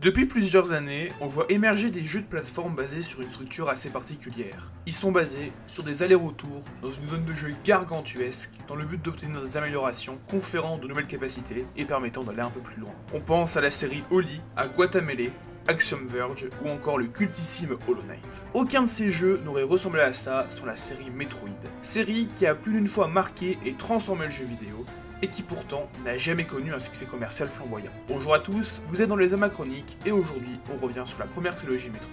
Depuis plusieurs années, on voit émerger des jeux de plateforme basés sur une structure assez particulière. Ils sont basés sur des allers-retours dans une zone de jeu gargantuesque dans le but d'obtenir des améliorations conférant de nouvelles capacités et permettant d'aller un peu plus loin. On pense à la série Oli, à Guacamelee, Axiom Verge ou encore le cultissime Hollow Knight. Aucun de ces jeux n'aurait ressemblé à ça sur la série Metroid, série qui a plus d'une fois marqué et transformé le jeu vidéo, et qui pourtant n'a jamais connu un succès commercial flamboyant. Bonjour à tous, vous êtes dans les Amas Chroniques, et aujourd'hui on revient sur la première trilogie Metroid.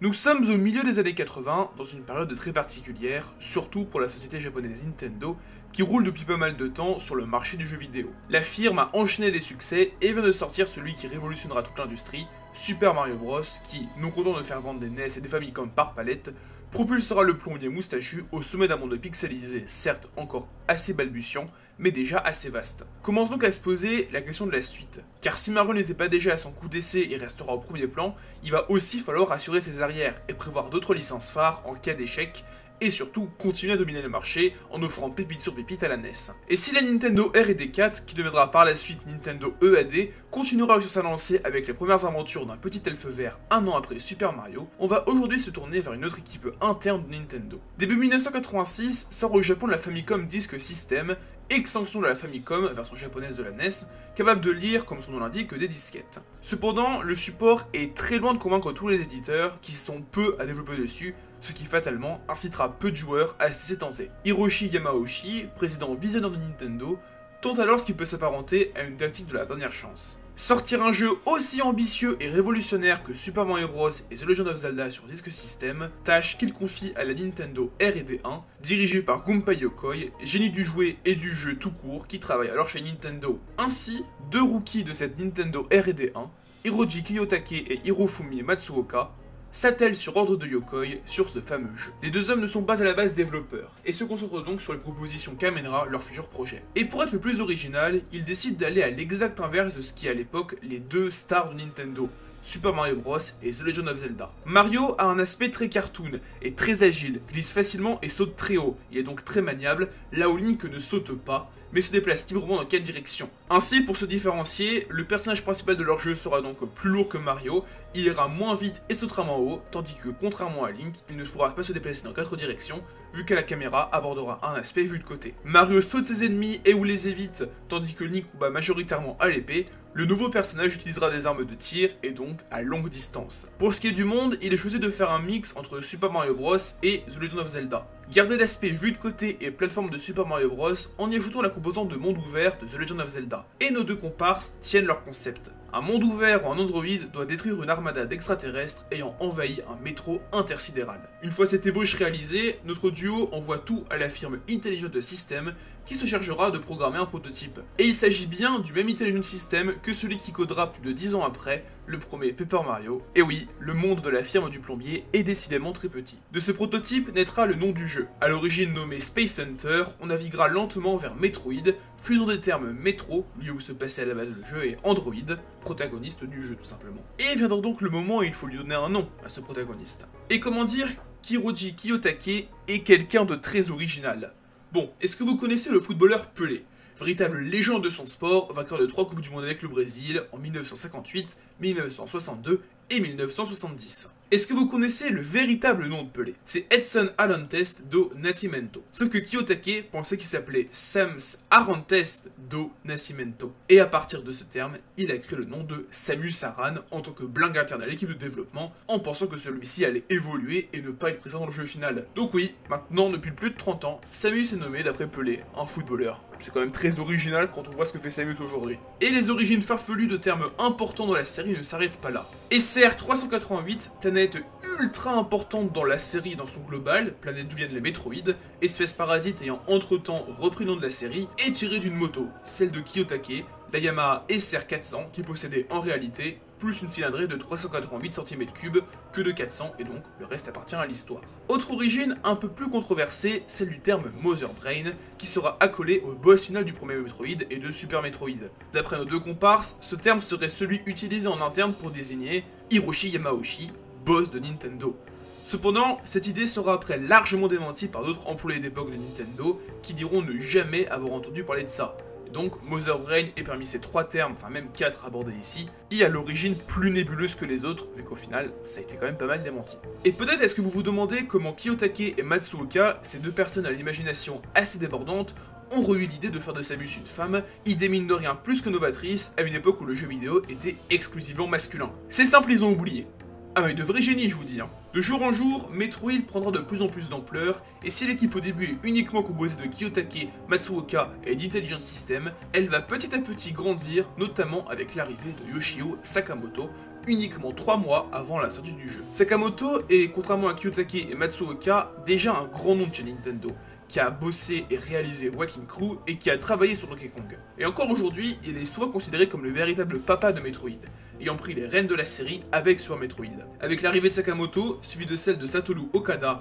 Nous sommes au milieu des années 80, dans une période très particulière, surtout pour la société japonaise Nintendo, qui roule depuis pas mal de temps sur le marché du jeu vidéo. La firme a enchaîné les succès et vient de sortir celui qui révolutionnera toute l'industrie, Super Mario Bros, qui, non content de faire vendre des NES et des Famicom par palette, propulsera le plombier moustachu au sommet d'un monde pixelisé, certes encore assez balbutiant, mais déjà assez vaste. Commence donc à se poser la question de la suite. Car si Mario n'était pas déjà à son coup d'essai et restera au premier plan, il va aussi falloir assurer ses arrières et prévoir d'autres licences phares en cas d'échec, et surtout continuer à dominer le marché en offrant pépite sur pépite à la NES. Et si la Nintendo R&D 4, qui deviendra par la suite Nintendo EAD, continuera sur sa lancée avec les premières aventures d'un petit elfe vert un an après Super Mario, on va aujourd'hui se tourner vers une autre équipe interne de Nintendo. Début 1986 sort au Japon la Famicom Disk System, extension de la Famicom, version japonaise de la NES, capable de lire, comme son nom l'indique, des disquettes. Cependant, le support est très loin de convaincre tous les éditeurs qui sont peu à développer dessus, ce qui fatalement incitera peu de joueurs à se laisser tenter. Hiroshi Yamauchi, président visionnaire de Nintendo, tente alors ce qui peut s'apparenter à une tactique de la dernière chance. Sortir un jeu aussi ambitieux et révolutionnaire que Super Mario Bros et The Legend of Zelda sur Disk System, tâche qu'il confie à la Nintendo R&D 1, dirigée par Gunpei Yokoi, génie du jouet et du jeu tout court qui travaille alors chez Nintendo. Ainsi, deux rookies de cette Nintendo R&D 1, Hiroji Kiyotake et Hirofumi Matsuoka, s'attellent sur ordre de Yokoi sur ce fameux jeu. Les deux hommes ne sont pas à la base développeurs, et se concentrent donc sur les propositions qu'amènera leur futur projet. Et pour être le plus original, ils décident d'aller à l'exact inverse de ce qui est à l'époque les deux stars de Nintendo, Super Mario Bros et The Legend of Zelda. Mario a un aspect très cartoon, est très agile, glisse facilement et saute très haut, il est donc très maniable, là où Link ne saute pas, mais se déplace librement dans quelle direction. Ainsi, pour se différencier, le personnage principal de leur jeu sera donc plus lourd que Mario, il ira moins vite et sautera moins haut, tandis que contrairement à Link, il ne pourra pas se déplacer dans 4 directions, vu que la caméra abordera un aspect vu de côté. Mario saute ses ennemis et ou les évite, tandis que Link combat majoritairement à l'épée. Le nouveau personnage utilisera des armes de tir et donc à longue distance. Pour ce qui est du monde, il est choisi de faire un mix entre Super Mario Bros et The Legend of Zelda. Garder l'aspect vue de côté et plateforme de Super Mario Bros en y ajoutant la composante de monde ouvert de The Legend of Zelda. Et nos deux comparses tiennent leur concept. Un monde ouvert où un androïde doit détruire une armada d'extraterrestres ayant envahi un métro intersidéral. Une fois cette ébauche réalisée, notre duo envoie tout à la firme Intelligent System qui se chargera de programmer un prototype. Et il s'agit bien du même Intelligent System que celui qui codera plus de 10 ans après le premier Paper Mario. Et oui, le monde de la firme du plombier est décidément très petit. De ce prototype naîtra le nom du jeu. À l'origine nommé Space Hunter, on naviguera lentement vers Metroid, fusion des termes métro, lieu où se passait à la base le jeu, et Android, protagoniste du jeu tout simplement. Et viendra donc le moment où il faut lui donner un nom à ce protagoniste. Et comment dire qu'Hiroji Kiyotake est quelqu'un de très original. Bon, est-ce que vous connaissez le footballeur Pelé ? Véritable légende de son sport, vainqueur de 3 Coupes du Monde avec le Brésil en 1958, 1962 et 1970. Est-ce que vous connaissez le véritable nom de Pelé? C'est Edson Arantes do Nascimento. Sauf que Kiyotake pensait qu'il s'appelait Sams Arantes do Nascimento. Et à partir de ce terme, il a créé le nom de Samus Aran en tant que blingue interne à l'équipe de développement, en pensant que celui-ci allait évoluer et ne pas être présent dans le jeu final. Donc oui, maintenant, depuis plus de 30 ans, Samus est nommé d'après Pelé, un footballeur. C'est quand même très original quand on voit ce que fait Samus aujourd'hui. Et les origines farfelues de termes importants dans la série ne s'arrêtent pas là. SR388, planète planète ultra importante dans la série dans son global, planète d'où viennent les métroïdes, espèce parasite ayant entre-temps repris le nom de la série, est tirée d'une moto, celle de Kiyotake, la Yamaha SR400, qui possédait en réalité plus une cylindrée de 388 cm3 que de 400, et donc le reste appartient à l'histoire. Autre origine un peu plus controversée, celle du terme Mother Brain, qui sera accolé au boss final du premier Metroid et de Super Metroid. D'après nos deux comparses, ce terme serait celui utilisé en interne pour désigner Hiroshi Yamauchi, boss de Nintendo. Cependant, cette idée sera après largement démentie par d'autres employés d'époque de Nintendo qui diront ne jamais avoir entendu parler de ça. Donc, Mother Brain est parmi ces trois termes, enfin même quatre abordés ici, qui a l'origine plus nébuleuse que les autres, vu qu'au final, ça a été quand même pas mal démenti. Et peut-être est-ce que vous vous demandez comment Kiyotake et Matsuoka, ces deux personnes à l'imagination assez débordante, ont eu l'idée de faire de Samus une femme, idée mine de rien plus que novatrice, à une époque où le jeu vidéo était exclusivement masculin. C'est simple, ils ont oublié. Ah mais de vrais génies, je vous dis. De jour en jour, Metroid prendra de plus en plus d'ampleur, et si l'équipe au début est uniquement composée de Kiyotake, Matsuoka et d'Intelligent System, elle va petit à petit grandir, notamment avec l'arrivée de Yoshio Sakamoto, uniquement 3 mois avant la sortie du jeu. Sakamoto est, contrairement à Kiyotake et Matsuoka, déjà un grand nom de chez Nintendo, qui a bossé et réalisé Wrecking Crew et qui a travaillé sur Donkey Kong. Et encore aujourd'hui, il est souvent considéré comme le véritable papa de Metroid, ayant pris les rênes de la série avec Super Metroid. Avec l'arrivée de Sakamoto, suivie de celle de Satoru Okada,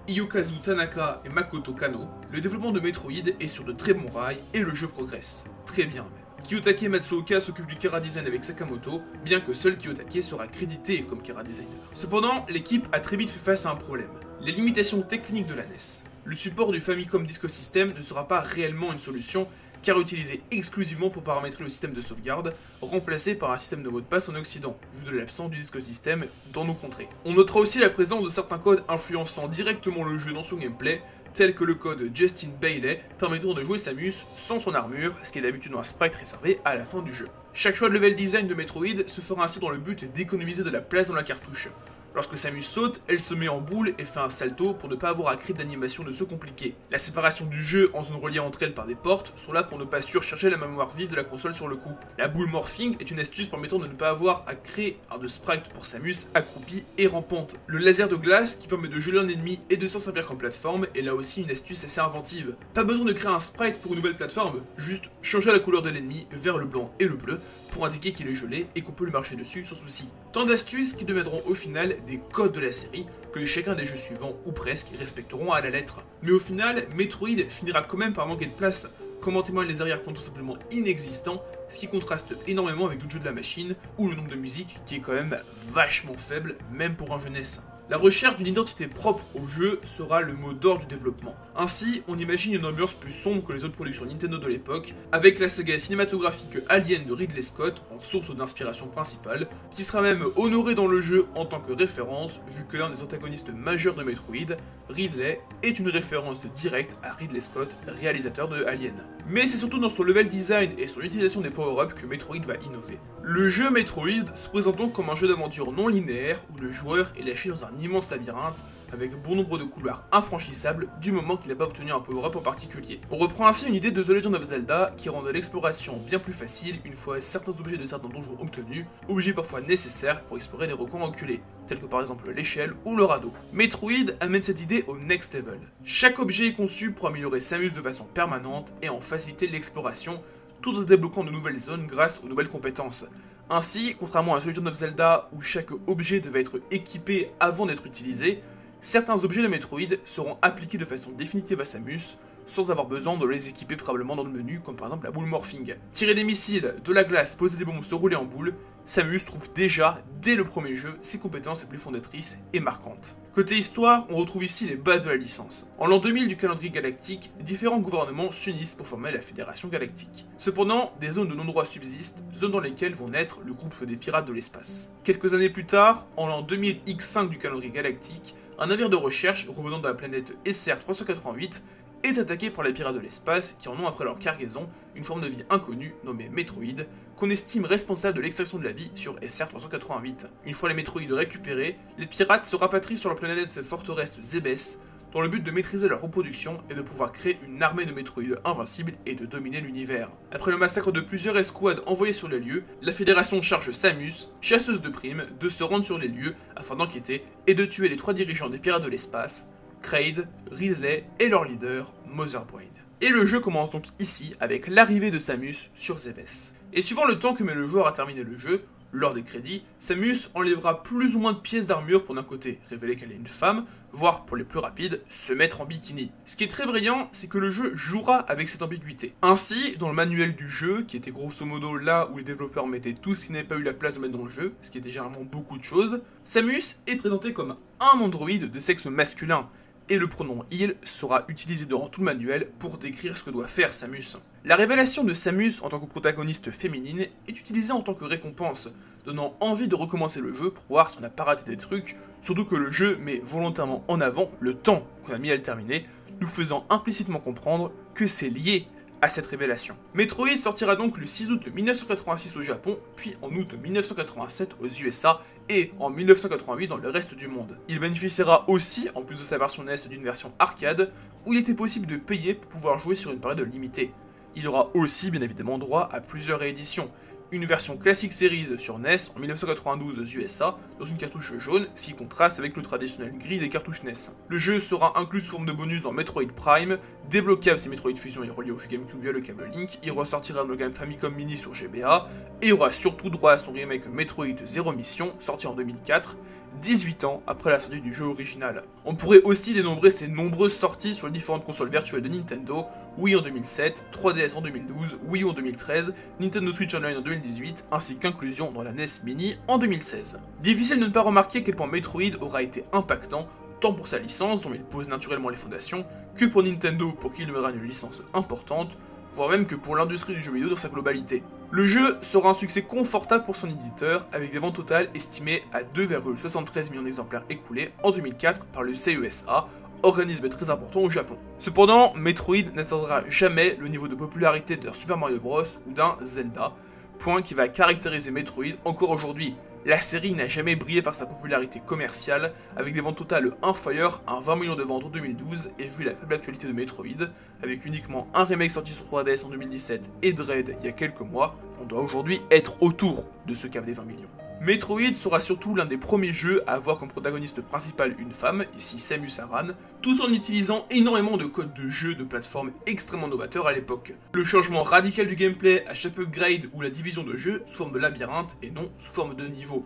Hirokazu Tanaka et Makoto Kano, le développement de Metroid est sur de très bons rails et le jeu progresse. Très bien même. Kiyotake et Matsuoka s'occupent du Kara Design avec Sakamoto, bien que seul Kiyotake sera crédité comme Kara Designer. Cependant, l'équipe a très vite fait face à un problème. Les limitations techniques de la NES. Le support du Famicom Disk System ne sera pas réellement une solution, car utilisé exclusivement pour paramétrer le système de sauvegarde, remplacé par un système de mot de passe en Occident, vu de l'absence du Disk System dans nos contrées. On notera aussi la présence de certains codes influençant directement le jeu dans son gameplay, tel que le code Justin Bailey permettant de jouer Samus sans son armure, ce qui est d'habitude un sprite réservé à la fin du jeu. Chaque choix de level design de Metroid se fera ainsi dans le but d'économiser de la place dans la cartouche. Lorsque Samus saute, elle se met en boule et fait un salto pour ne pas avoir à créer d'animation de se compliquer. La séparation du jeu en zones reliées entre elles par des portes sont là pour ne pas surcharger la mémoire vive de la console sur le coup. La boule morphing est une astuce permettant de ne pas avoir à créer un de sprite pour Samus accroupie et rampante. Le laser de glace qui permet de geler un ennemi et de s'en servir comme plateforme est là aussi une astuce assez inventive. Pas besoin de créer un sprite pour une nouvelle plateforme, juste changer la couleur de l'ennemi vers le blanc et le bleu pour indiquer qu'il est gelé et qu'on peut lui marcher dessus sans souci. Tant d'astuces qui deviendront au final des codes de la série que chacun des jeux suivants, ou presque, respecteront à la lettre. Mais au final, Metroid finira quand même par manquer de place, comme en témoignent les arrière-plans tout simplement inexistants, ce qui contraste énormément avec d'autres jeux de la machine, ou le nombre de musiques qui est quand même vachement faible, même pour un jeu NES. La recherche d'une identité propre au jeu sera le mot d'ordre du développement. Ainsi, on imagine une ambiance plus sombre que les autres productions Nintendo de l'époque, avec la saga cinématographique Alien de Ridley Scott en source d'inspiration principale, qui sera même honorée dans le jeu en tant que référence, vu que l'un des antagonistes majeurs de Metroid, Ridley, est une référence directe à Ridley Scott, réalisateur de Alien. Mais c'est surtout dans son level design et son utilisation des power-ups que Metroid va innover. Le jeu Metroid se présente donc comme un jeu d'aventure non linéaire où le joueur est lâché dans un immense labyrinthe avec bon nombre de couloirs infranchissables du moment qu'il n'a pas obtenu un power-up en particulier. On reprend ainsi une idée de The Legend of Zelda qui rend l'exploration bien plus facile une fois certains objets de certains donjons obtenus, objets parfois nécessaires pour explorer des recoins reculés, tels que par exemple l'échelle ou le radeau. Metroid amène cette idée au next level. Chaque objet est conçu pour améliorer Samus de façon permanente et en faciliter l'exploration, tout en débloquant de nouvelles zones grâce aux nouvelles compétences. Ainsi, contrairement à The Legend of Zelda où chaque objet devait être équipé avant d'être utilisé, certains objets de Metroid seront appliqués de façon définitive à Samus, sans avoir besoin de les équiper probablement dans le menu, comme par exemple la boule morphing. Tirer des missiles, de la glace, poser des bombes, se rouler en boule, Samus trouve déjà, dès le premier jeu, ses compétences les plus fondatrices et marquantes. Côté histoire, on retrouve ici les bases de la licence. En l'an 2000 du calendrier galactique, différents gouvernements s'unissent pour former la Fédération Galactique. Cependant, des zones de non-droit subsistent, zones dans lesquelles vont naître le groupe des pirates de l'espace. Quelques années plus tard, en l'an 2000 X5 du calendrier galactique, un navire de recherche revenant de la planète SR388 est attaqué par les pirates de l'espace qui en ont après leur cargaison une forme de vie inconnue nommée Metroid, qu'on estime responsable de l'extraction de la vie sur SR388. Une fois les Metroid récupérés, les pirates se rapatrient sur la planète forteresse Zebes, dans le but de maîtriser leur reproduction et de pouvoir créer une armée de Metroid invincible et de dominer l'univers. Après le massacre de plusieurs escouades envoyées sur les lieux, la fédération charge Samus, chasseuse de primes, de se rendre sur les lieux afin d'enquêter et de tuer les 3 dirigeants des pirates de l'espace, Kraid, Ridley et leur leader, Mother Brain. Et le jeu commence donc ici avec l'arrivée de Samus sur Zebes. Et suivant le temps que met le joueur à terminer le jeu, lors des crédits, Samus enlèvera plus ou moins de pièces d'armure pour d'un côté révéler qu'elle est une femme, voire pour les plus rapides, se mettre en bikini. Ce qui est très brillant, c'est que le jeu jouera avec cette ambiguïté. Ainsi, dans le manuel du jeu, qui était grosso modo là où les développeurs mettaient tout ce qui n'avait pas eu la place de mettre dans le jeu, ce qui était généralement beaucoup de choses, Samus est présenté comme un androïde de sexe masculin, et le pronom il sera utilisé durant tout le manuel pour décrire ce que doit faire Samus. La révélation de Samus en tant que protagoniste féminine est utilisée en tant que récompense, donnant envie de recommencer le jeu pour voir si on n'a pas raté des trucs, surtout que le jeu met volontairement en avant le temps qu'on a mis à le terminer, nous faisant implicitement comprendre que c'est lié à cette révélation. Metroid sortira donc le 6 août 1986 au Japon, puis en août 1987 aux USA et en 1988 dans le reste du monde. Il bénéficiera aussi, en plus de sa version NES, d'une version arcade, où il était possible de payer pour pouvoir jouer sur une période limitée. Il aura aussi bien évidemment droit à plusieurs rééditions. Une version Classic Series sur NES en 1992 aux USA dans une cartouche jaune, ce qui contraste avec le traditionnel gris des cartouches NES. Le jeu sera inclus sous forme de bonus dans Metroid Prime, débloquable si Metroid Fusion est relié au jeu GameCube via le câble Link, il ressortira dans le Game Famicom Mini sur GBA, et aura surtout droit à son remake Metroid Zero Mission, sorti en 2004, 18 ans après la sortie du jeu original. On pourrait aussi dénombrer ses nombreuses sorties sur les différentes consoles virtuelles de Nintendo, Wii en 2007, 3DS en 2012, Wii U en 2013, Nintendo Switch Online en 2018, ainsi qu'inclusion dans la NES Mini en 2016. Difficile de ne pas remarquer à quel point Metroid aura été impactant, tant pour sa licence, dont il pose naturellement les fondations, que pour Nintendo, pour qui il demeurera une licence importante, voire même que pour l'industrie du jeu vidéo dans sa globalité. Le jeu sera un succès confortable pour son éditeur, avec des ventes totales estimées à 2,73 millions d'exemplaires écoulés en 2004 par le CESA, organisme très important au Japon. Cependant, Metroid n'atteindra jamais le niveau de popularité d'un Super Mario Bros ou d'un Zelda, point qui va caractériser Metroid encore aujourd'hui. La série n'a jamais brillé par sa popularité commerciale, avec des ventes totales inférieures à 20 millions de ventes en 2012, et vu la faible actualité de Metroid, avec uniquement un remake sorti sur 3DS en 2017 et Dread il y a quelques mois, on doit aujourd'hui être autour de ce cap des 20 millions. Metroid sera surtout l'un des premiers jeux à avoir comme protagoniste principale une femme, ici Samus Aran, tout en utilisant énormément de codes de jeu de plateforme extrêmement novateurs à l'époque. Le changement radical du gameplay à chaque upgrade ou la division de jeu sous forme de labyrinthe et non sous forme de niveau.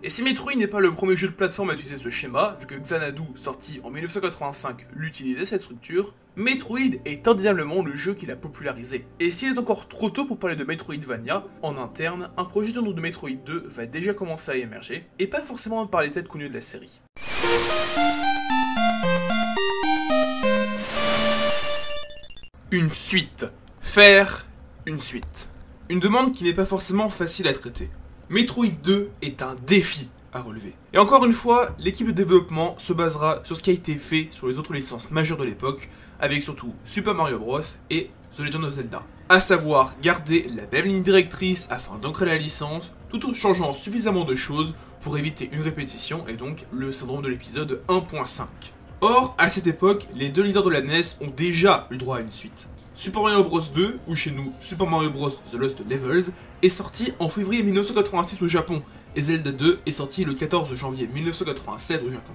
Et si Metroid n'est pas le premier jeu de plateforme à utiliser ce schéma, vu que Xanadu, sorti en 1985, l'utilisait cette structure, Metroid est indéniablement le jeu qui l'a popularisé. Et s'il est encore trop tôt pour parler de Metroidvania, en interne, un projet de nom de Metroid 2 va déjà commencer à émerger, et pas forcément par les têtes connues de la série. Une suite. Faire une suite. Une demande qui n'est pas forcément facile à traiter. Metroid 2 est un défi à relever. Et encore une fois, l'équipe de développement se basera sur ce qui a été fait sur les autres licences majeures de l'époque, avec surtout Super Mario Bros et The Legend of Zelda. À savoir garder la même ligne directrice afin d'ancrer la licence, tout en changeant suffisamment de choses pour éviter une répétition et donc le syndrome de l'épisode 1.5. Or, à cette époque, les deux leaders de la NES ont déjà eu droit à une suite. Super Mario Bros 2, ou chez nous Super Mario Bros The Lost Levels, est sorti en février 1986 au Japon, et Zelda 2 est sorti le 14 janvier 1987 au Japon.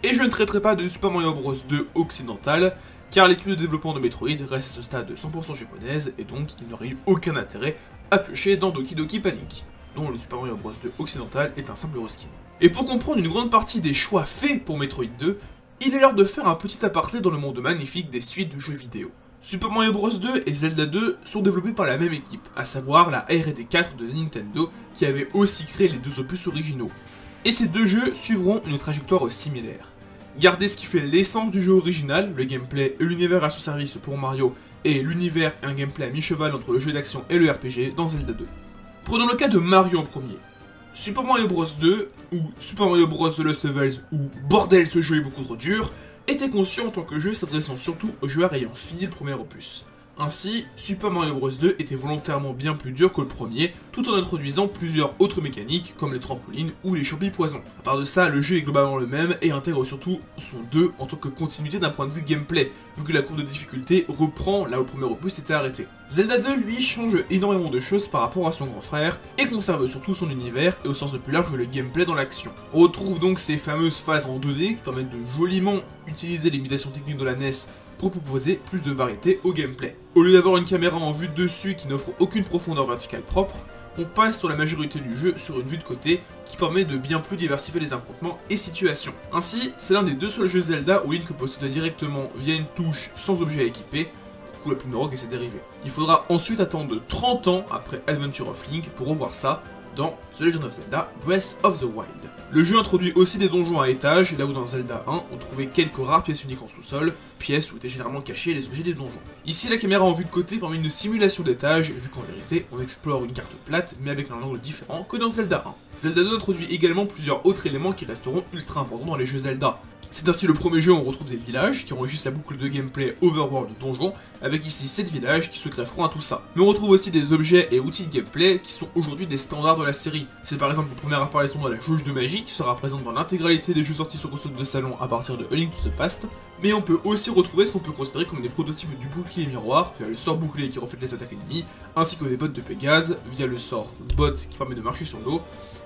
Et je ne traiterai pas de Super Mario Bros 2 occidental, car l'équipe de développement de Metroid reste à ce stade de 100% japonaise, et donc il n'aurait eu aucun intérêt à piocher dans Doki Doki Panic, dont le Super Mario Bros 2 occidental est un simple reskin. Et pour comprendre une grande partie des choix faits pour Metroid 2, il est l'heure de faire un petit aparté dans le monde magnifique des suites de jeux vidéo. Super Mario Bros 2 et Zelda 2 sont développés par la même équipe, à savoir la R&D 4 de Nintendo, qui avait aussi créé les deux opus originaux. Et ces deux jeux suivront une trajectoire similaire. Garder ce qui fait l'essence du jeu original, le gameplay et l'univers à son service pour Mario, et l'univers et un gameplay à mi-cheval entre le jeu d'action et le RPG dans Zelda 2. Prenons le cas de Mario en premier. Super Mario Bros 2, ou Super Mario Bros The Lost Levels, ou bordel ce jeu est beaucoup trop dur, était conçu en tant que jeu s'adressant surtout aux joueurs ayant fini le premier opus. Ainsi, Super Mario Bros 2 était volontairement bien plus dur que le premier, tout en introduisant plusieurs autres mécaniques comme les trampolines ou les champis poisons. À part de ça, le jeu est globalement le même et intègre surtout son 2 en tant que continuité d'un point de vue gameplay, vu que la courbe de difficulté reprend là où le premier opus était arrêté. Zelda 2 lui change énormément de choses par rapport à son grand frère et conserve surtout son univers et au sens le plus large le gameplay dans l'action. On retrouve donc ces fameuses phases en 2D qui permettent de joliment utiliser les limitations techniques de la NES pour proposer plus de variété au gameplay. Au lieu d'avoir une caméra en vue de dessus qui n'offre aucune profondeur verticale propre, on passe sur la majorité du jeu sur une vue de côté qui permet de bien plus diversifier les affrontements et situations. Ainsi, c'est l'un des deux seuls jeux Zelda où Link peut sauter directement via une touche sans objet à équiper, ou la plume de roc et ses dérivés. Il faudra ensuite attendre 30 ans après Adventure of Link pour revoir ça dans The Legend of Zelda Breath of the Wild. Le jeu introduit aussi des donjons à étages, là où dans Zelda 1, on trouvait quelques rares pièces uniques en sous-sol, pièces où étaient généralement cachés les objets des donjons. Ici, la caméra en vue de côté permet une simulation d'étage, vu qu'en vérité, on explore une carte plate, mais avec un angle différent que dans Zelda 1. Zelda 2 introduit également plusieurs autres éléments qui resteront ultra importants dans les jeux Zelda. C'est ainsi le premier jeu où on retrouve des villages qui enrichissent la boucle de gameplay Overworld donjon, avec ici 7 villages qui se grefferont à tout ça. Mais on retrouve aussi des objets et outils de gameplay qui sont aujourd'hui des standards de la série. C'est par exemple la première apparition de la jauge de magie qui sera présente dans l'intégralité des jeux sortis sur console de salon à partir de A Link to the Past, mais on peut aussi retrouver ce qu'on peut considérer comme des prototypes du bouclier miroir, via le sort bouclier qui reflète les attaques ennemies, ainsi que des bottes de Pégase, via le sort bot qui permet de marcher sur l'eau.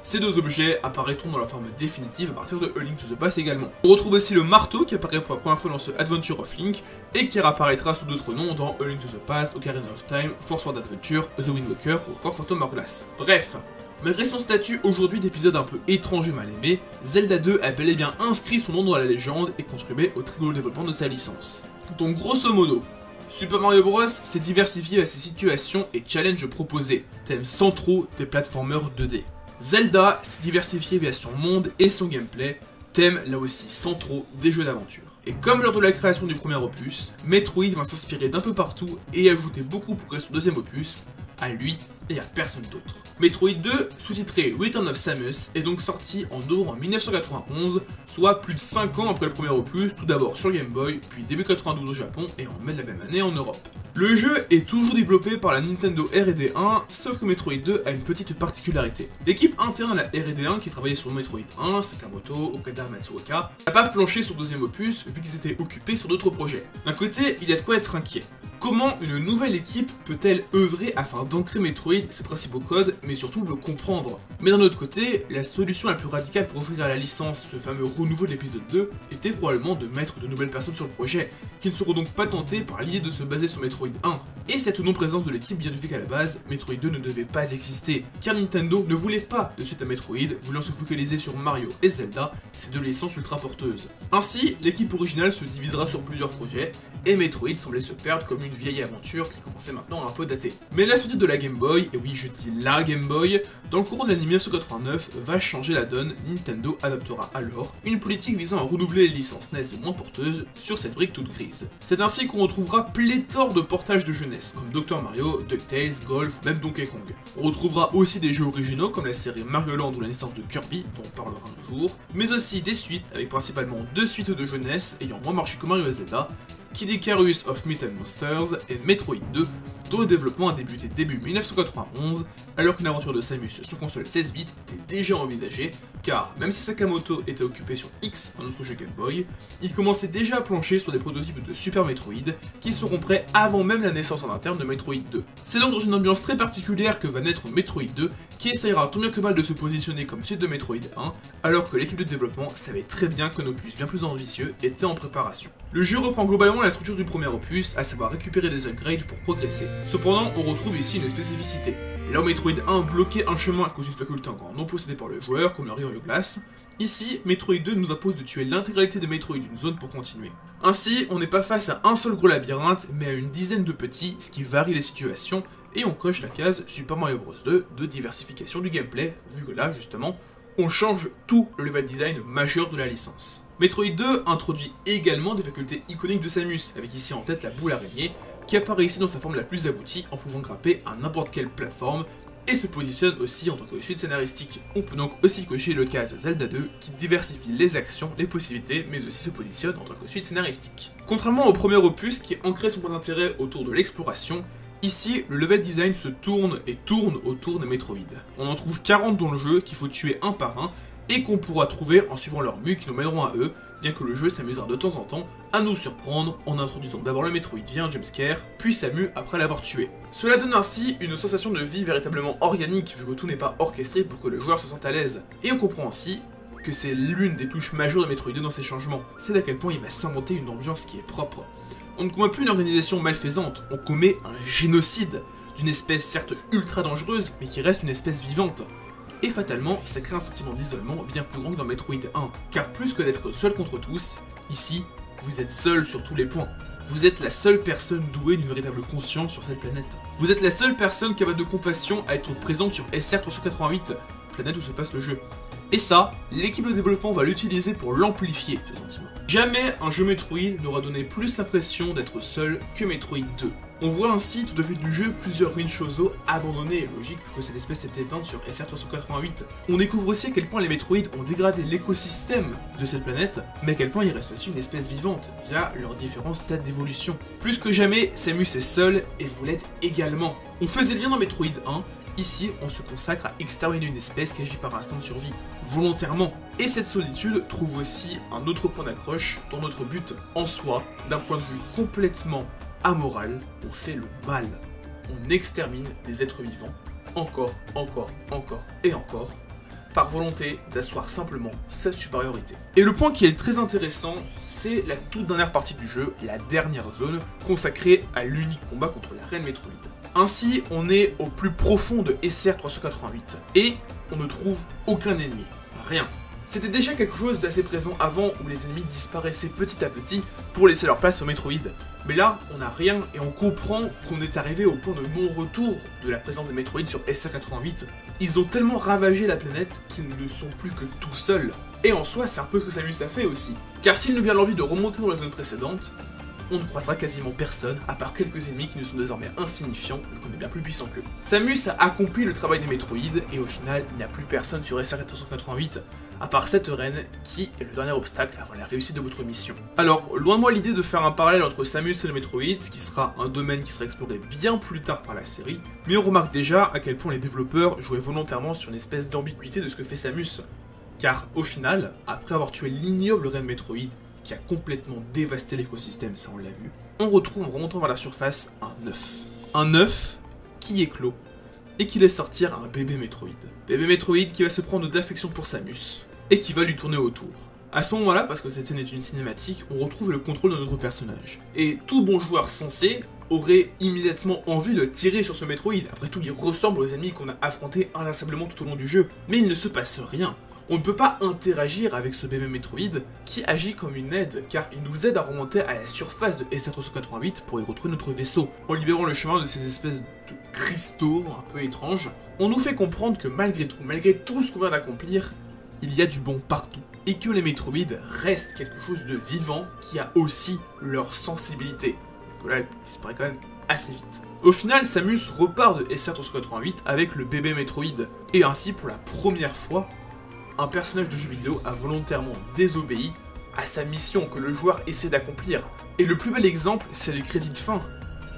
Ces deux objets apparaîtront dans la forme définitive à partir de A Link to the Past également. On retrouve aussi le marteau qui apparaît pour la première fois dans ce Adventure of Link et qui réapparaîtra sous d'autres noms dans A Link to the Past, Ocarina of Time, Force Sword Adventure, The Wind Waker ou encore Phantom Hourglass. Bref, malgré son statut aujourd'hui d'épisode un peu étrange et mal aimé, Zelda 2 a bel et bien inscrit son nom dans la légende et contribué au très gros développement de sa licence. Donc grosso modo, Super Mario Bros s'est diversifié à ses situations et challenges proposés, thèmes centraux des platformers 2D. Zelda s'est diversifié via son monde et son gameplay, thèmes là aussi centraux des jeux d'aventure. Et comme lors de la création du premier opus, Metroid va s'inspirer d'un peu partout et ajouter beaucoup pour créer son deuxième opus, à lui et à personne d'autre. Metroid 2, sous-titré Return of Samus, est donc sorti en novembre 1991, soit plus de 5 ans après le premier opus, tout d'abord sur Game Boy, puis début 92 au Japon et en mai de la même année en Europe. Le jeu est toujours développé par la Nintendo R&D 1, sauf que Metroid 2 a une petite particularité. L'équipe interne à la R&D 1 qui travaillait sur Metroid 1, Sakamoto, Okada, Matsuoka, n'a pas planché sur le deuxième opus vu qu'ils étaient occupés sur d'autres projets. D'un côté, il y a de quoi être inquiet. Comment une nouvelle équipe peut-elle œuvrer afin d'ancrer Metroid et ses principaux codes, mais surtout le comprendre? Mais d'un autre côté, la solution la plus radicale pour offrir à la licence ce fameux renouveau de l'épisode 2 était probablement de mettre de nouvelles personnes sur le projet, qui ne seront donc pas tentées par l'idée de se baser sur Metroid 1. Et cette non-présence de l'équipe vient du fait qu'à la base, Metroid 2 ne devait pas exister, car Nintendo ne voulait pas de suite à Metroid, voulant se focaliser sur Mario et Zelda, ces deux licences ultra porteuses. Ainsi, l'équipe originale se divisera sur plusieurs projets, et Metroid semblait se perdre comme une vieille aventure qui commençait maintenant à un peu dater. Mais la sortie de la Game Boy, et oui je dis la Game Boy, dans le courant de l'année 1989 va changer la donne. Nintendo adoptera alors une politique visant à renouveler les licences NES moins porteuses sur cette brique toute grise. C'est ainsi qu'on retrouvera pléthore de portages de jeunesse, comme Dr Mario, DuckTales, Golf, même Donkey Kong. On retrouvera aussi des jeux originaux comme la série Mario Land ou la naissance de Kirby, dont on parlera un jour, mais aussi des suites, avec principalement 2 suites de jeunesse ayant moins marché que Mario et Zelda, Kid Icarus of Myth and Monsters et Metroid 2, dont le développement a débuté début 1991, alors qu'une aventure de Samus sur console 16 bits était déjà envisagée, car même si Sakamoto était occupé sur X, un autre jeu Game Boy, il commençait déjà à plancher sur des prototypes de Super Metroid, qui seront prêts avant même la naissance en interne de Metroid 2. C'est donc dans une ambiance très particulière que va naître Metroid 2, qui essayera tant bien que mal de se positionner comme suite de Metroid 1, alors que l'équipe de développement savait très bien qu'un opus bien plus ambitieux était en préparation. Le jeu reprend globalement la structure du premier opus, à savoir récupérer des upgrades pour progresser. Cependant, on retrouve ici une spécificité. Là où Metroid 1 bloquait un chemin à cause d'une faculté encore non possédée par le joueur, comme le rayon de glace, ici, Metroid 2 nous impose de tuer l'intégralité des Metroid d'une zone pour continuer. Ainsi, on n'est pas face à un seul gros labyrinthe, mais à une dizaine de petits, ce qui varie les situations, et on coche la case Super Mario Bros 2 de diversification du gameplay, vu que là, justement, on change tout le level design majeur de la licence. Metroid 2 introduit également des facultés iconiques de Samus, avec ici en tête la boule araignée, qui apparaît ici dans sa forme la plus aboutie en pouvant grimper à n'importe quelle plateforme, et se positionne aussi en tant que suite scénaristique. On peut donc aussi cocher le cas de Zelda 2 qui diversifie les actions, les possibilités, mais aussi se positionne en tant que suite scénaristique. Contrairement au premier opus qui ancrait son point d'intérêt autour de l'exploration, ici, le level design se tourne et tourne autour des Metroid. On en trouve 40 dans le jeu qu'il faut tuer un par un et qu'on pourra trouver en suivant leurs mues qui nous mèneront à eux, bien que le jeu s'amusera de temps en temps à nous surprendre en introduisant d'abord le Metroid via un jumpscare, puis sa mue après l'avoir tué. Cela donne ainsi une sensation de vie véritablement organique vu que tout n'est pas orchestré pour que le joueur se sente à l'aise. Et on comprend aussi que c'est l'une des touches majeures de Metroid 2 dans ses changements, c'est à quel point il va s'inventer une ambiance qui est propre. On ne commet plus une organisation malfaisante, on commet un génocide, d'une espèce certes ultra dangereuse, mais qui reste une espèce vivante. Et fatalement, ça crée un sentiment d'isolement bien plus grand que dans Metroid 1, car plus que d'être seul contre tous, ici, vous êtes seul sur tous les points. Vous êtes la seule personne douée d'une véritable conscience sur cette planète. Vous êtes la seule personne capable de compassion à être présente sur SR388, planète où se passe le jeu. Et ça, l'équipe de développement va l'utiliser pour l'amplifier, ce sentiment. Jamais un jeu Metroid n'aura donné plus l'impression d'être seul que Metroid 2. On voit ainsi tout au fil du jeu plusieurs ruines Chozo abandonnées, logique que cette espèce s'est éteinte sur SR388. On découvre aussi à quel point les Metroid ont dégradé l'écosystème de cette planète, mais à quel point il reste aussi une espèce vivante, via leurs différents stades d'évolution. Plus que jamais, Samus est seul, et vous l'êtes également. On faisait bien dans Metroid 1, ici on se consacre à exterminer une espèce qui agit par instinct de survie, volontairement. Et cette solitude trouve aussi un autre point d'accroche dans notre but en soi, d'un point de vue complètement amoral, on fait le mal. On extermine des êtres vivants, encore et encore, par volonté d'asseoir simplement sa supériorité. Et le point qui est très intéressant, c'est la toute dernière partie du jeu, la dernière zone, consacrée à l'unique combat contre la Reine Metroid. Ainsi, on est au plus profond de SR388, et on ne trouve aucun ennemi, rien. C'était déjà quelque chose d'assez présent avant où les ennemis disparaissaient petit à petit pour laisser leur place au Metroid. Mais là, on n'a rien et on comprend qu'on est arrivé au point de non-retour de la présence des Metroid sur SR88. Ils ont tellement ravagé la planète qu'ils ne sont plus que tout seuls. Et en soi, c'est un peu ce que Samus a fait aussi. Car s'il nous vient l'envie de remonter dans la zone précédente, on ne croisera quasiment personne, à part quelques ennemis qui nous sont désormais insignifiants, vu qu'on est bien plus puissant qu'eux. Samus a accompli le travail des Metroid, et au final, il n'y a plus personne sur SR488, à part cette reine, qui est le dernier obstacle avant la réussite de votre mission. Alors, loin de moi l'idée de faire un parallèle entre Samus et le Metroid, ce qui sera un domaine qui sera exploré bien plus tard par la série, mais on remarque déjà à quel point les développeurs jouaient volontairement sur une espèce d'ambiguïté de ce que fait Samus. Car, au final, après avoir tué l'ignoble reine Metroid, qui a complètement dévasté l'écosystème, ça on l'a vu, on retrouve en remontant vers la surface un œuf. Un œuf qui éclot et qui laisse sortir un bébé Metroid. Bébé Metroid qui va se prendre d'affection pour Samus et qui va lui tourner autour. A ce moment-là, parce que cette scène est une cinématique, on retrouve le contrôle de notre personnage. Et tout bon joueur sensé aurait immédiatement envie de tirer sur ce Metroid. Après tout, il ressemble aux ennemis qu'on a affrontés inlassablement tout au long du jeu. Mais il ne se passe rien. On ne peut pas interagir avec ce bébé Metroid qui agit comme une aide, car il nous aide à remonter à la surface de SR388 pour y retrouver notre vaisseau, en libérant le chemin de ces espèces de cristaux un peu étranges. On nous fait comprendre que malgré tout ce qu'on vient d'accomplir, il y a du bon partout, et que les Metroid restent quelque chose de vivant qui a aussi leur sensibilité. Donc là, elle disparaît quand même assez vite. Au final, Samus repart de SR388 avec le bébé Metroid, et ainsi pour la première fois, un personnage de jeu vidéo a volontairement désobéi à sa mission que le joueur essaie d'accomplir. Et le plus bel exemple, c'est les crédits de fin,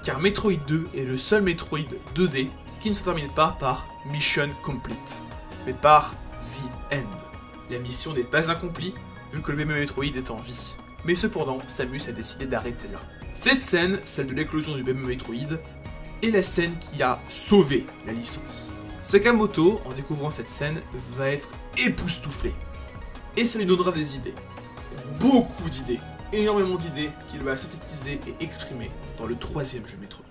car Metroid 2 est le seul Metroid 2D qui ne se termine pas par Mission Complete, mais par The End. La mission n'est pas accomplie, vu que le bébé Metroid est en vie. Mais cependant, Samus a décidé d'arrêter là. Cette scène, celle de l'éclosion du bébé Metroid, est la scène qui a sauvé la licence. Sakamoto, en découvrant cette scène, va être époustouflé. Et ça lui donnera des idées. Beaucoup d'idées. Énormément d'idées qu'il va synthétiser et exprimer dans le 3e jeu Metroid.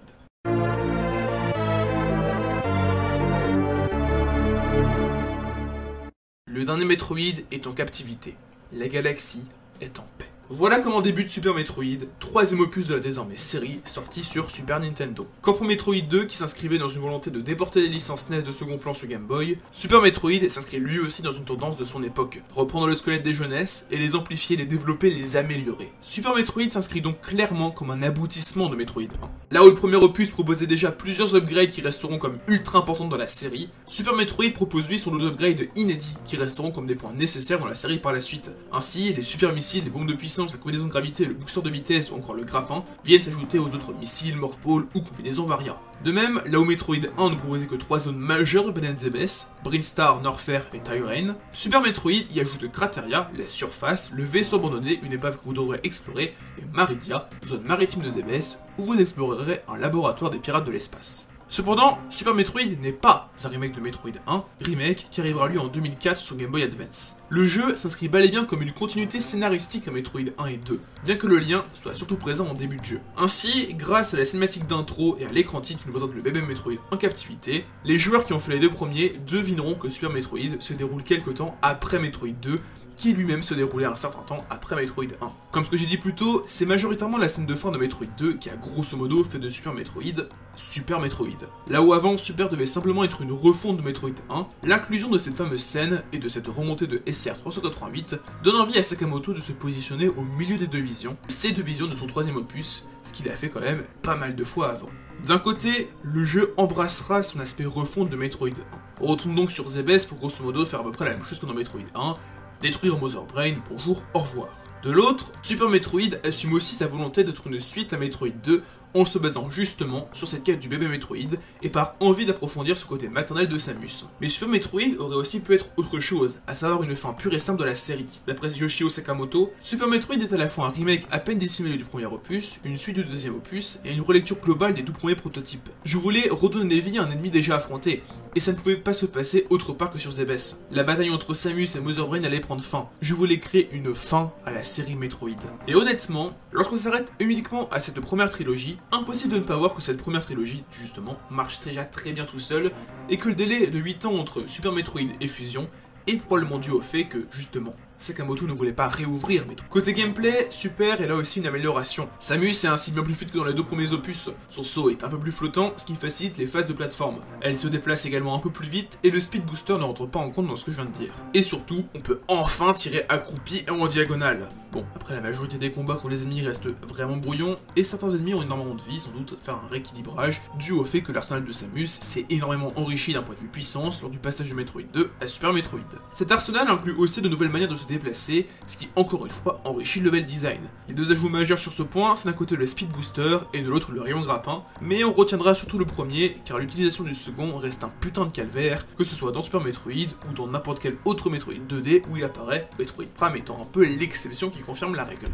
Le dernier Metroid est en captivité. La galaxie est en paix. Voilà comment débute Super Metroid, troisième opus de la désormais série, sorti sur Super Nintendo. Comme pour Metroid 2, qui s'inscrivait dans une volonté de déporter les licences NES de second plan sur Game Boy, Super Metroid s'inscrit lui aussi dans une tendance de son époque, reprendre le squelette des jeunesses et les amplifier, les développer, les améliorer. Super Metroid s'inscrit donc clairement comme un aboutissement de Metroid 1. Là où le premier opus proposait déjà plusieurs upgrades qui resteront comme ultra importants dans la série, Super Metroid propose lui son lot d'upgrades inédits qui resteront comme des points nécessaires dans la série par la suite. Ainsi, les super missiles, les bombes de puissance, la combinaison de gravité, le booster de vitesse ou encore le grappin viennent s'ajouter aux autres missiles, morph ball ou combinaisons Varia. De même, là où Metroid 1 ne proposait que 3 zones majeures de Planet Zebes, Brinstar, Norfair et Tyrene, Super Metroid y ajoute Crateria, la surface, le vaisseau abandonné, une épave que vous devrez explorer, et Maridia, zone maritime de Zebes, où vous explorerez un laboratoire des pirates de l'espace. Cependant, Super Metroid n'est pas un remake de Metroid 1, remake qui arrivera lui en 2004 sur Game Boy Advance. Le jeu s'inscrit bel et bien comme une continuité scénaristique à Metroid 1 et 2, bien que le lien soit surtout présent en début de jeu. Ainsi, grâce à la cinématique d'intro et à l'écran titre qui nous présente le bébé Metroid en captivité, les joueurs qui ont fait les deux premiers devineront que Super Metroid se déroule quelque temps après Metroid 2, qui lui-même se déroulait un certain temps après Metroid 1. Comme ce que j'ai dit plus tôt, c'est majoritairement la scène de fin de Metroid 2 qui a grosso modo fait de Super Metroid, Super Metroid. Là où avant Super devait simplement être une refonte de Metroid 1, l'inclusion de cette fameuse scène et de cette remontée de SR 388 donne envie à Sakamoto de se positionner au milieu des deux visions, ces deux visions de son troisième opus, ce qu'il a fait quand même pas mal de fois avant. D'un côté, le jeu embrassera son aspect refonte de Metroid 1. On retourne donc sur Zebes pour grosso modo faire à peu près la même chose que dans Metroid 1, détruire Mother Brain, bonjour, au revoir. De l'autre, Super Metroid assume aussi sa volonté d'être une suite à Metroid 2 en se basant justement sur cette quête du bébé Metroid et par envie d'approfondir ce côté maternel de Samus. Mais Super Metroid aurait aussi pu être autre chose, à savoir une fin pure et simple de la série. D'après Yoshio Sakamoto, Super Metroid est à la fois un remake à peine dissimulé du premier opus, une suite du deuxième opus et une relecture globale des tout premiers prototypes. Je voulais redonner vie à un ennemi déjà affronté, et ça ne pouvait pas se passer autre part que sur Zebes. La bataille entre Samus et Mother Brain allait prendre fin. Je voulais créer une fin à la série Metroid. Et honnêtement, lorsqu'on s'arrête uniquement à cette première trilogie, impossible de ne pas voir que cette première trilogie, justement, marche déjà très bien tout seul, et que le délai de 8 ans entre Super Metroid et Fusion est probablement dû au fait que, justement, Sakamoto ne voulait pas réouvrir Metroid. Côté gameplay, Super est là aussi une amélioration. Samus est ainsi bien plus fluide que dans les deux premiers opus. Son saut est un peu plus flottant, ce qui facilite les phases de plateforme. Elle se déplace également un peu plus vite, et le speed booster ne rentre pas en compte dans ce que je viens de dire. Et surtout, on peut enfin tirer accroupi et en diagonale. Bon, après la majorité des combats contre les ennemis restent vraiment brouillons, et certains ennemis ont énormément de vie, sans doute faire un rééquilibrage, dû au fait que l'arsenal de Samus s'est énormément enrichi d'un point de vue puissance lors du passage de Metroid 2 à Super Metroid. Cet arsenal inclut aussi de nouvelles manières de se déplacer, ce qui encore une fois enrichit le level design. Les deux ajouts majeurs sur ce point, c'est d'un côté le speed booster et de l'autre le rayon grappin, mais on retiendra surtout le premier, car l'utilisation du second reste un putain de calvaire, que ce soit dans Super Metroid ou dans n'importe quel autre Metroid 2D où il apparaît, Metroid Prime étant un peu l'exception qui confirme la règle.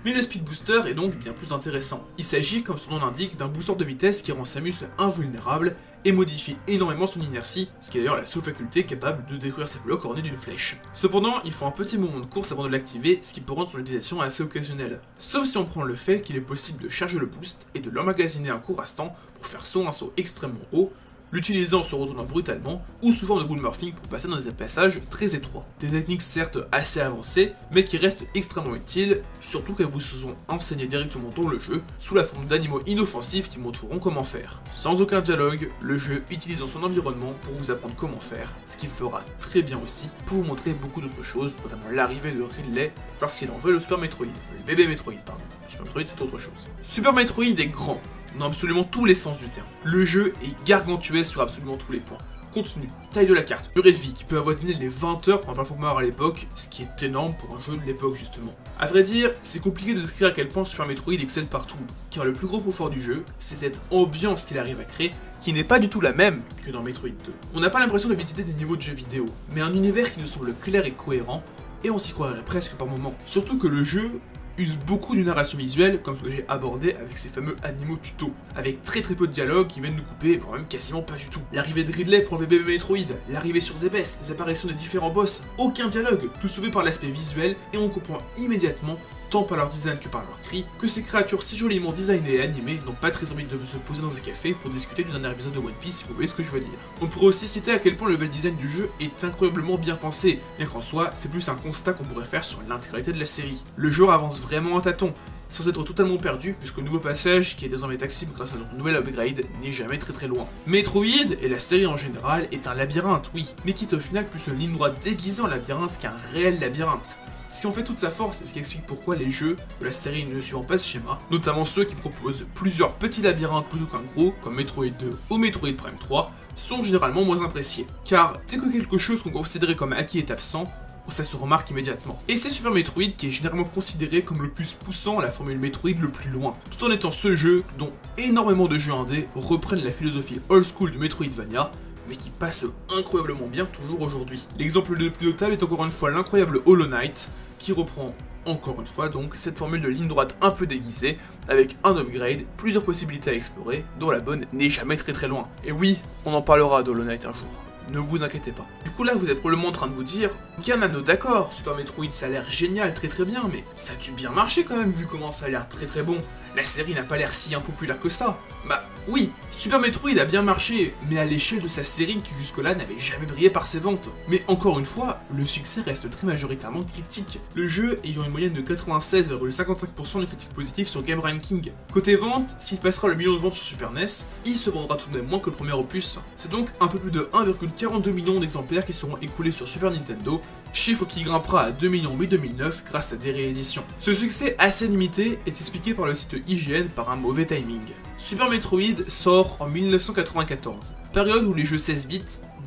Mais le speed booster est donc bien plus intéressant. Il s'agit, comme son nom l'indique, d'un booster de vitesse qui rend Samus invulnérable et modifie énormément son inertie, ce qui est d'ailleurs la seule faculté capable de détruire ses blocs ornés d'une flèche. Cependant, il faut un petit moment de course avant de l'activer, ce qui peut rendre son utilisation assez occasionnelle. Sauf si on prend le fait qu'il est possible de charger le boost et de l'emmagasiner un court instant pour faire soit un saut extrêmement haut, l'utiliser en se retournant brutalement, ou sous forme de bull morphing pour passer dans des passages très étroits. Des techniques certes assez avancées, mais qui restent extrêmement utiles, surtout qu'elles vous sont enseignées directement dans le jeu, sous la forme d'animaux inoffensifs qui montreront comment faire. Sans aucun dialogue, le jeu utilise son environnement pour vous apprendre comment faire, ce qu'il fera très bien aussi pour vous montrer beaucoup d'autres choses, notamment l'arrivée de Ridley lorsqu'il en veut le Super Metroid, le bébé Metroid pardon. Super Metroid c'est autre chose. Super Metroid est grand, dans absolument tous les sens du terme. Le jeu est gargantuesque sur absolument tous les points. Contenu, taille de la carte, durée de vie qui peut avoisiner les 20 heures en performance à l'époque, ce qui est énorme pour un jeu de l'époque justement. A vrai dire, c'est compliqué de décrire à quel point Super Metroid excelle partout, car le plus gros point fort du jeu, c'est cette ambiance qu'il arrive à créer, qui n'est pas du tout la même que dans Metroid 2. On n'a pas l'impression de visiter des niveaux de jeux vidéo, mais un univers qui nous semble clair et cohérent, et on s'y croirait presque par moments. Surtout que le jeu use beaucoup d'une narration visuelle, comme ce que j'ai abordé avec ces fameux animaux tutos, avec très peu de dialogue qui viennent nous couper, voire même quasiment pas du tout. L'arrivée de Ridley pour le bébé Metroid, l'arrivée sur Zebes, les apparitions des différents boss, aucun dialogue, tout sauvé par l'aspect visuel, et on comprend immédiatement tant par leur design que par leur cri, que ces créatures si joliment designées et animées n'ont pas très envie de se poser dans un café pour discuter du dernier épisode de One Piece, si vous voyez ce que je veux dire. On pourrait aussi citer à quel point le level design du jeu est incroyablement bien pensé, bien qu'en soi, c'est plus un constat qu'on pourrait faire sur l'intégralité de la série. Le joueur avance vraiment à tâtons, sans être totalement perdu, puisque le nouveau passage, qui est désormais accessible grâce à notre nouvelle upgrade, n'est jamais très loin. Metroid, et la série en général, est un labyrinthe, oui, mais qui est au final plus une ligne droite déguisée en labyrinthe qu'un réel labyrinthe. Ce qui en fait toute sa force et ce qui explique pourquoi les jeux de la série ne suivant pas ce schéma, notamment ceux qui proposent plusieurs petits labyrinthes plutôt qu'un gros, comme Metroid 2 ou Metroid Prime 3, sont généralement moins appréciés. Car dès que quelque chose qu'on considérait comme acquis est absent, ça se remarque immédiatement. Et c'est Super Metroid qui est généralement considéré comme le plus poussant la formule Metroid le plus loin, tout en étant ce jeu dont énormément de jeux indés reprennent la philosophie old school du Metroidvania, mais qui passe incroyablement bien toujours aujourd'hui. L'exemple le plus notable est encore une fois l'incroyable Hollow Knight, qui reprend encore une fois donc cette formule de ligne droite un peu déguisée, avec un upgrade, plusieurs possibilités à explorer, dont la bonne n'est jamais très loin. Et oui, on en parlera d'Hollow Knight un jour. Ne vous inquiétez pas. Du coup là vous êtes probablement en train de vous dire, ok Mano d'accord, Super Metroid ça a l'air génial, très bien, mais ça a dû bien marcher quand même vu comment ça a l'air très bon. La série n'a pas l'air si impopulaire que ça. Bah oui, Super Metroid a bien marché, mais à l'échelle de sa série qui jusque-là n'avait jamais brillé par ses ventes. Mais encore une fois, le succès reste très majoritairement critique. Le jeu ayant une moyenne de 96,55% de critiques positives sur Game Ranking. Côté vente, s'il passera le million de ventes sur Super NES, il se vendra tout de même moins que le premier opus. C'est donc un peu plus de 1,42 million d'exemplaires qui seront écoulés sur Super Nintendo, chiffre qui grimpera à 2 millions mi-2009 grâce à des rééditions. Ce succès assez limité est expliqué par le site IGN par un mauvais timing. Super Metroid sort en 1994, période où les jeux 16 bits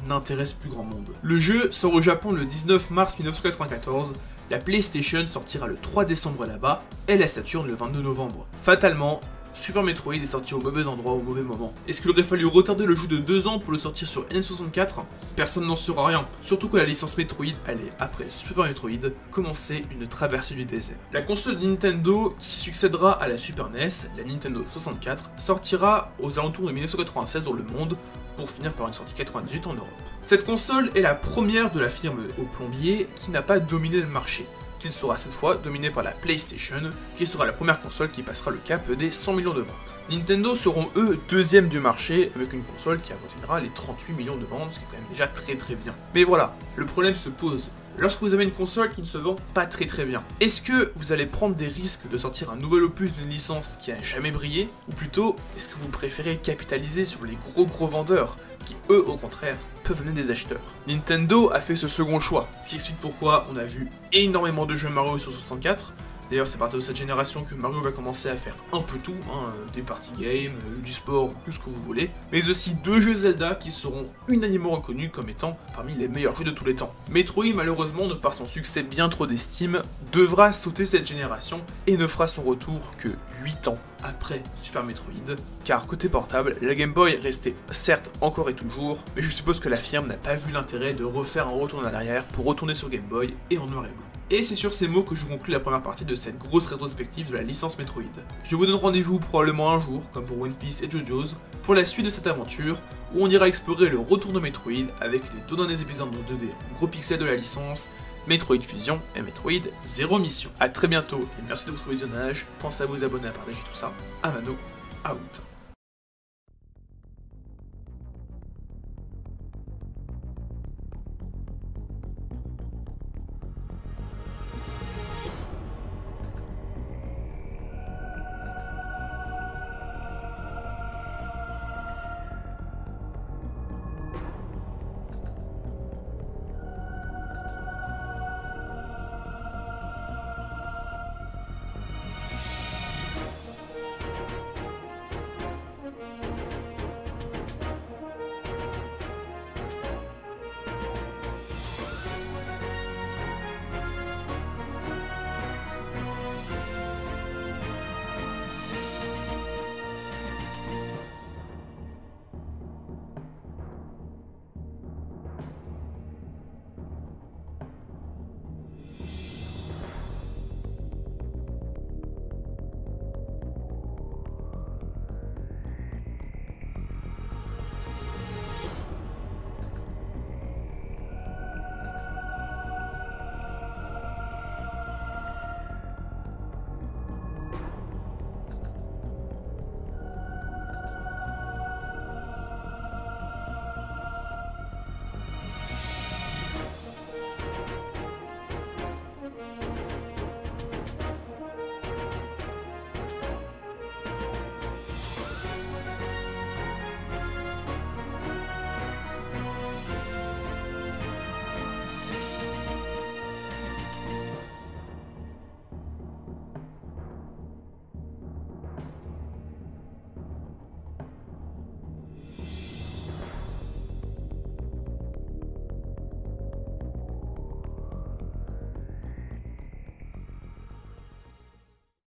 n'intéressent plus grand monde. Le jeu sort au Japon le 19 mars 1994, la PlayStation sortira le 3 décembre là-bas et la Saturn le 22 novembre. Fatalement, Super Metroid est sorti au mauvais endroit au mauvais moment. Est-ce qu'il aurait fallu retarder le jeu de 2 ans pour le sortir sur N64 ? Personne n'en saura rien, surtout que la licence Metroid allait, après Super Metroid, commencer une traversée du désert. La console de Nintendo qui succédera à la Super NES, la Nintendo 64, sortira aux alentours de 1996 dans le monde, pour finir par une sortie 98 en Europe. Cette console est la première de la firme au plombier qui n'a pas dominé le marché, qu'il sera cette fois dominé par la PlayStation, qui sera la première console qui passera le cap des 100 millions de ventes. Nintendo seront eux deuxième du marché, avec une console qui avoisinera les 38 millions de ventes, ce qui est quand même déjà très bien. Mais voilà, le problème se pose. Lorsque vous avez une console qui ne se vend pas très bien, est-ce que vous allez prendre des risques de sortir un nouvel opus d'une licence qui a jamais brillé? Ou plutôt, est-ce que vous préférez capitaliser sur les gros vendeurs qui eux au contraire peuvent venir des acheteurs? Nintendo a fait ce second choix, ce qui explique pourquoi on a vu énormément de jeux Mario sur 64. D'ailleurs c'est à partir de cette génération que Mario va commencer à faire un peu tout, des party games, du sport, tout ce que vous voulez, mais aussi 2 jeux Zelda qui seront unanimement reconnus comme étant parmi les meilleurs jeux de tous les temps. Metroid malheureusement, de par son succès bien trop d'estime, devra sauter cette génération et ne fera son retour que 8 ans après Super Metroid, car côté portable, la Game Boy restait certes encore et toujours, mais je suppose que la firme n'a pas vu l'intérêt de refaire un retour en arrière pour retourner sur Game Boy et en noir et blanc. Et c'est sur ces mots que je conclue la première partie de cette grosse rétrospective de la licence Metroid. Je vous donne rendez-vous probablement un jour, comme pour One Piece et JoJo's, pour la suite de cette aventure, où on ira explorer le retour de Metroid avec les 2 derniers épisodes en 2D, gros pixels de la licence, Metroid Fusion et Metroid Zero Mission. A très bientôt et merci de votre visionnage, pensez à vous abonner, à partager tout ça. Amano, out.